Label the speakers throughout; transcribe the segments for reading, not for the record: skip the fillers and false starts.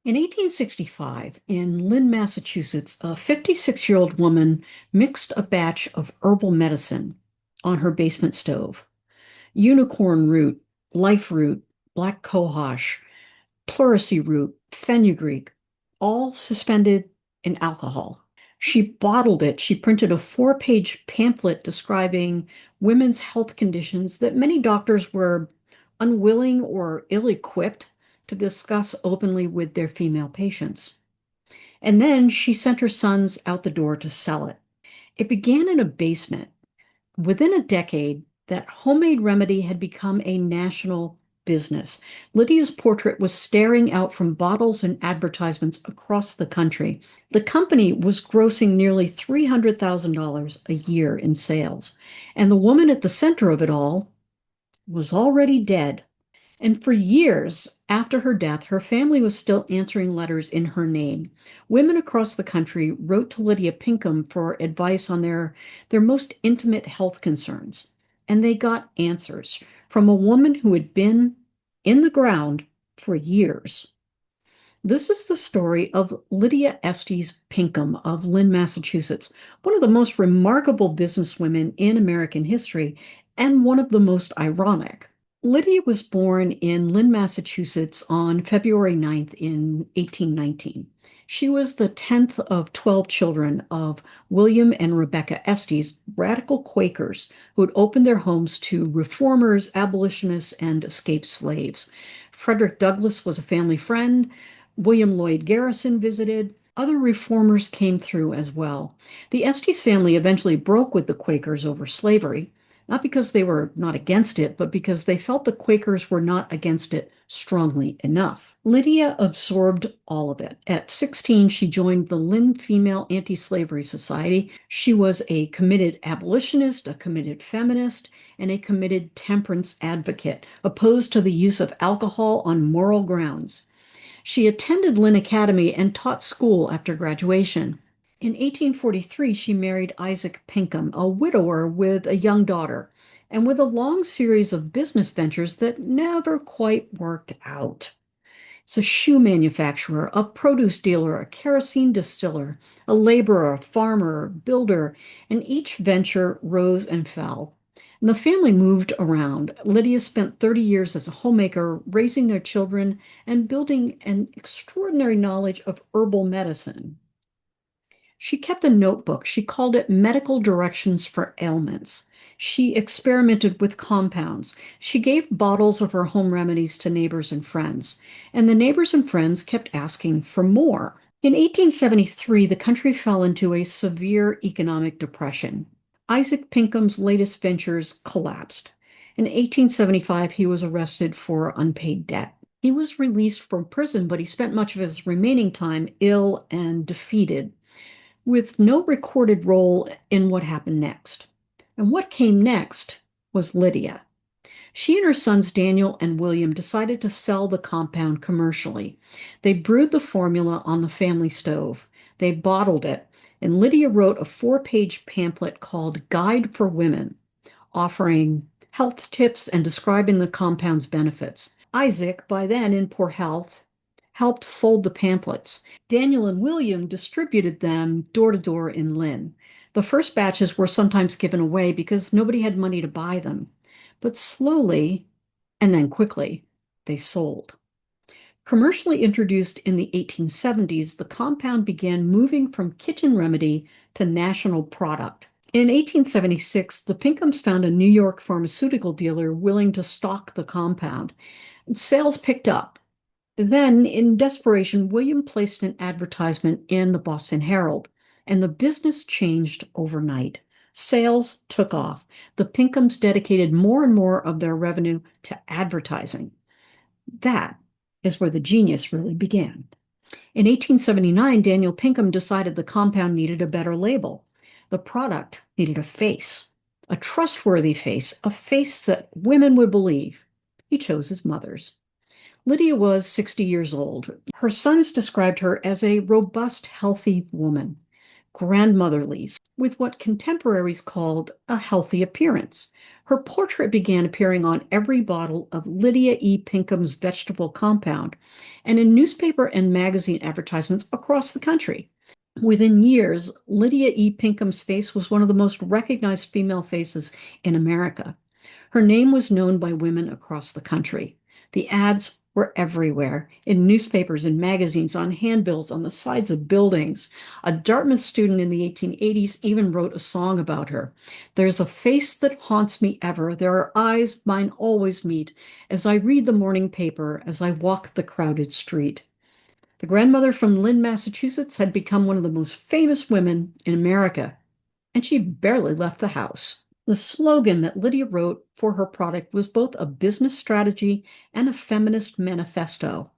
Speaker 1: In 1865, in Lynn, Massachusetts, a 56-year-old woman mixed a batch of herbal medicine on her basement stove. Unicorn root, life root, black cohosh, pleurisy root, fenugreek, all suspended in alcohol. She bottled it. She printed a four-page pamphlet describing women's health conditions that many doctors were unwilling or ill-equipped to discuss openly with their female patients. And then she sent her sons out the door to sell it. It began in a basement. Within a decade, that homemade remedy had become a national business. Lydia's portrait was staring out from bottles and advertisements across the country. The company was grossing nearly $300,000 a year in sales, and the woman at the center of it all was already dead. And for years after her death, her family was still answering letters in her name. Women across the country wrote to Lydia Pinkham for advice on their most intimate health concerns. And they got answers from a woman who had been in the ground for years. This is the story of Lydia Estes Pinkham of Lynn, Massachusetts, one of the most remarkable businesswomen in American history and one of the most ironic. Lydia was born in Lynn, Massachusetts on February 9th in 1819. She was the 10th of 12 children of William and Rebecca Estes, radical Quakers who had opened their homes to reformers, abolitionists, and escaped slaves. Frederick Douglass was a family friend. William Lloyd Garrison visited. Other reformers came through as well. The Estes family eventually broke with the Quakers over slavery, not because they were not against it, but because they felt the Quakers were not against it strongly enough. Lydia absorbed all of it. At 16, she joined the Lynn Female Anti-Slavery Society. She was a committed abolitionist, a committed feminist, and a committed temperance advocate, opposed to the use of alcohol on moral grounds. She attended Lynn Academy and taught school after graduation. In 1843, she married Isaac Pinkham, a widower with a young daughter, and with a long series of business ventures that never quite worked out. It's a shoe manufacturer, a produce dealer, a kerosene distiller, a laborer, a farmer, builder, and each venture rose and fell. And the family moved around. Lydia spent 30 years as a homemaker, raising their children and building an extraordinary knowledge of herbal medicine. She kept a notebook. She called it Medical Directions for Ailments. She experimented with compounds. She gave bottles of her home remedies to neighbors and friends, and the neighbors and friends kept asking for more. In 1873, the country fell into a severe economic depression. Isaac Pinkham's latest ventures collapsed. In 1875, he was arrested for unpaid debt. He was released from prison, but he spent much of his remaining time ill and defeated, with no recorded role in what happened next. And what came next was Lydia. She and her sons Daniel and William decided to sell the compound commercially. They brewed the formula on the family stove. They bottled it, and Lydia wrote a four-page pamphlet called Guide for Women, offering health tips and describing the compound's benefits. Isaac, by then in poor health, helped fold the pamphlets. Daniel and William distributed them door to door in Lynn. The first batches were sometimes given away because nobody had money to buy them. But slowly, and then quickly, they sold. Commercially introduced in the 1870s, the compound began moving from kitchen remedy to national product. In 1876, the Pinkhams found a New York pharmaceutical dealer willing to stock the compound. Sales picked up. Then, in desperation, William placed an advertisement in the Boston Herald, and the business changed overnight. Sales took off. The Pinkhams dedicated more and more of their revenue to advertising. That is where the genius really began. In 1879, Daniel Pinkham decided the compound needed a better label. The product needed a face, a trustworthy face, a face that women would believe. He chose his mother's. Lydia was 60 years old. Her sons described her as a robust, healthy woman. grandmotherly, with what contemporaries called a healthy appearance. Her portrait began appearing on every bottle of Lydia E. Pinkham's vegetable compound and in newspaper and magazine advertisements across the country. Within years, Lydia E. Pinkham's face was one of the most recognized female faces in America. Her name was known by women across the country. The ads were everywhere, in newspapers and magazines, on handbills, on the sides of buildings. A Dartmouth student in the 1880s even wrote a song about her. There's a face that haunts me ever. There are eyes mine always meet as I read the morning paper, as I walk the crowded street. The grandmother from Lynn, Massachusetts, had become one of the most famous women in America, and she barely left the house. The slogan that Lydia wrote for her product was both a business strategy and a feminist manifesto.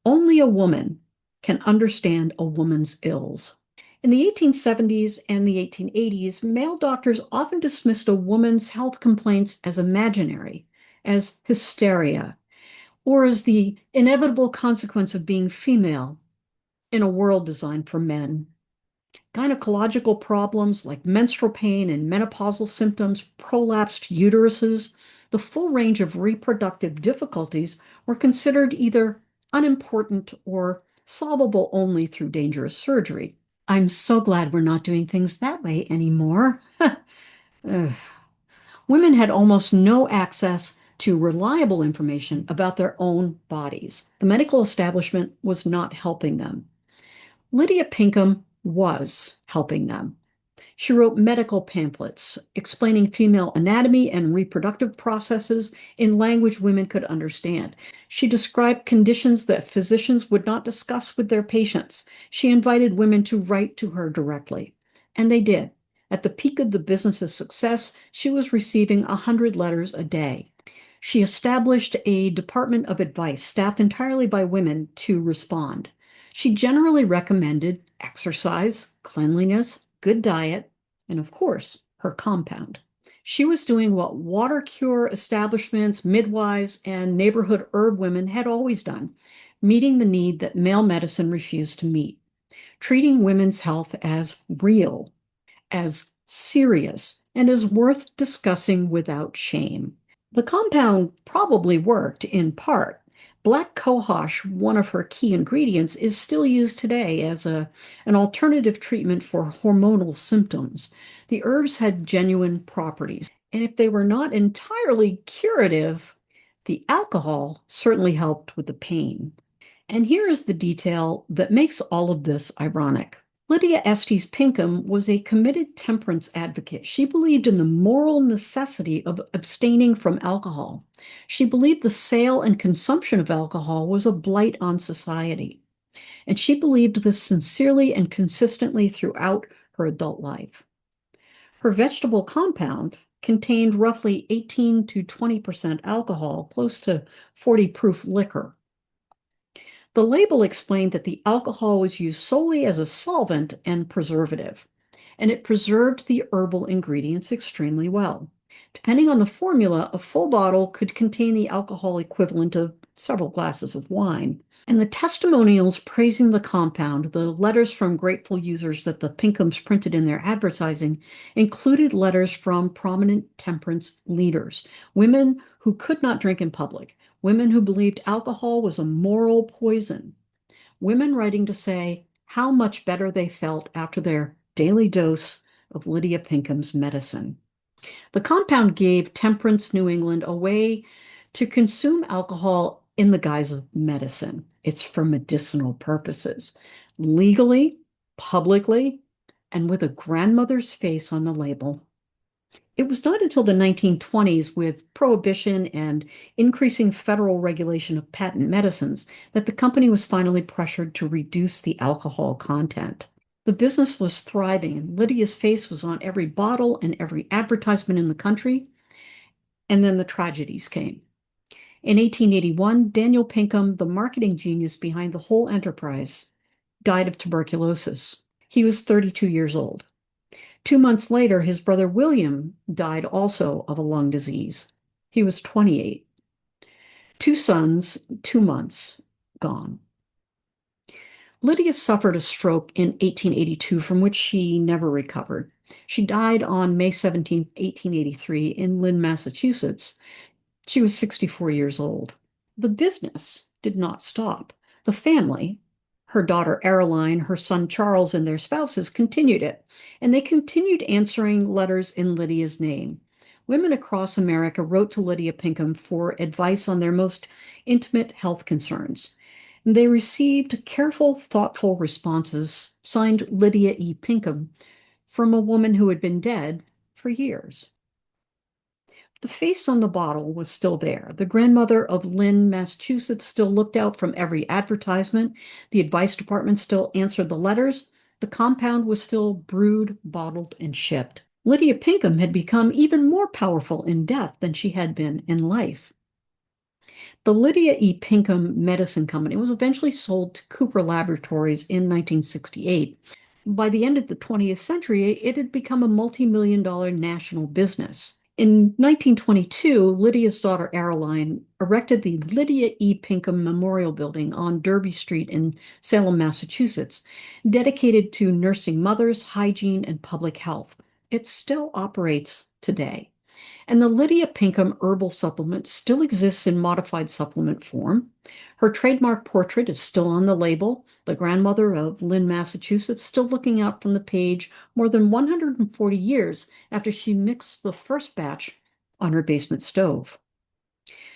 Speaker 1: Only a woman can understand a woman's ills. In the 1870s and the 1880s, male doctors often dismissed a woman's health complaints as imaginary, as hysteria, or as the inevitable consequence of being female in a world designed for men. Gynecological problems like menstrual pain and menopausal symptoms, prolapsed uteruses, the full range of reproductive difficulties were considered either unimportant or solvable only through dangerous surgery. I'm so glad we're not doing things that way anymore. Women had almost no access to reliable information about their own bodies. The medical establishment was not helping them. Lydia Pinkham was helping them. She wrote medical pamphlets explaining female anatomy and reproductive processes in language women could understand. She described conditions that physicians would not discuss with their patients. She invited women to write to her directly, and they did. At the peak of the business's success, she was receiving 100 letters a day. She established a department of advice staffed entirely by women to respond. She generally recommended exercise, cleanliness, good diet, and of course, her compound. She was doing what water cure establishments, midwives, and neighborhood herb women had always done, meeting the need that male medicine refused to meet, treating women's health as real, as serious, and as worth discussing without shame. The compound probably worked in part. Black cohosh, one of her key ingredients, is still used today as an alternative treatment for hormonal symptoms. The herbs had genuine properties, and if they were not entirely curative, the alcohol certainly helped with the pain. And here is the detail that makes all of this ironic. Lydia Estes Pinkham was a committed temperance advocate. She believed in the moral necessity of abstaining from alcohol. She believed the sale and consumption of alcohol was a blight on society. And she believed this sincerely and consistently throughout her adult life. Her vegetable compound contained roughly 18 to 20% alcohol, close to 40 proof liquor. The label explained that the alcohol was used solely as a solvent and preservative, and it preserved the herbal ingredients extremely well. Depending on the formula, a full bottle could contain the alcohol equivalent of several glasses of wine. And the testimonials praising the compound, the letters from grateful users that the Pinkhams printed in their advertising, included letters from prominent temperance leaders, women who could not drink in public, women who believed alcohol was a moral poison, women writing to say how much better they felt after their daily dose of Lydia Pinkham's medicine. The compound gave Temperance New England a way to consume alcohol in the guise of medicine. It's for medicinal purposes, legally, publicly, and with a grandmother's face on the label. It was not until the 1920s, with prohibition and increasing federal regulation of patent medicines, that the company was finally pressured to reduce the alcohol content. The business was thriving, and Lydia's face was on every bottle and every advertisement in the country. And then the tragedies came. In 1881, Daniel Pinkham, the marketing genius behind the whole enterprise, died of tuberculosis. He was 32 years old. 2 months later, his brother William died also of a lung disease. He was 28. 2 sons, 2 months, gone. Lydia suffered a stroke in 1882 from which she never recovered. She died on May 17, 1883, in Lynn, Massachusetts. She was 64 years old. The business did not stop. The family, her daughter Aroline, her son Charles, and their spouses continued it, and they continued answering letters in Lydia's name. Women across America wrote to Lydia Pinkham for advice on their most intimate health concerns. They received careful, thoughtful responses signed Lydia E. Pinkham from a woman who had been dead for years. The face on the bottle was still there. The grandmother of Lynn, Massachusetts, still looked out from every advertisement. The advice department still answered the letters. The compound was still brewed, bottled, and shipped. Lydia Pinkham had become even more powerful in death than she had been in life. The Lydia E. Pinkham Medicine Company was eventually sold to Cooper Laboratories in 1968. By the end of the 20th century, it had become a multi-million-dollar national business. In 1922, Lydia's daughter Aroline erected the Lydia E. Pinkham Memorial Building on Derby Street in Salem, Massachusetts, dedicated to nursing mothers, hygiene, and public health. It still operates today. And the Lydia Pinkham herbal supplement still exists in modified supplement form. Her trademark portrait is still on the label, the grandmother of Lynn, Massachusetts, still looking out from the page more than 140 years after she mixed the first batch on her basement stove.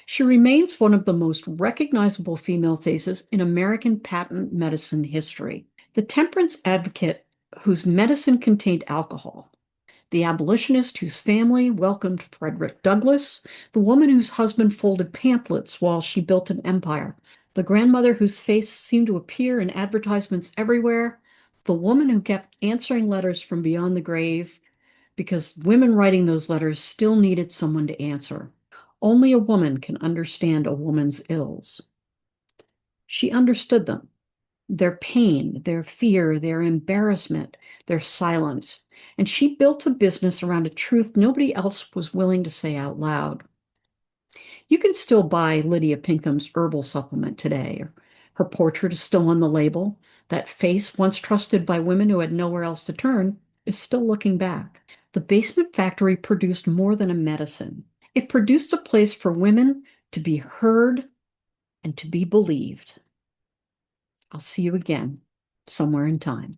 Speaker 1: She remains one of the most recognizable female faces in American patent medicine history. The temperance advocate whose medicine contained alcohol, the abolitionist whose family welcomed Frederick Douglass, the woman whose husband folded pamphlets while she built an empire, the grandmother whose face seemed to appear in advertisements everywhere, the woman who kept answering letters from beyond the grave because women writing those letters still needed someone to answer. Only a woman can understand a woman's ills. She understood them, their pain, their fear, their embarrassment, their silence. And she built a business around a truth nobody else was willing to say out loud. You can still buy Lydia Pinkham's herbal supplement today. Her portrait is still on the label. That face, once trusted by women who had nowhere else to turn, is still looking back. The basement factory produced more than a medicine. It produced a place for women to be heard and to be believed. I'll see you again somewhere in time.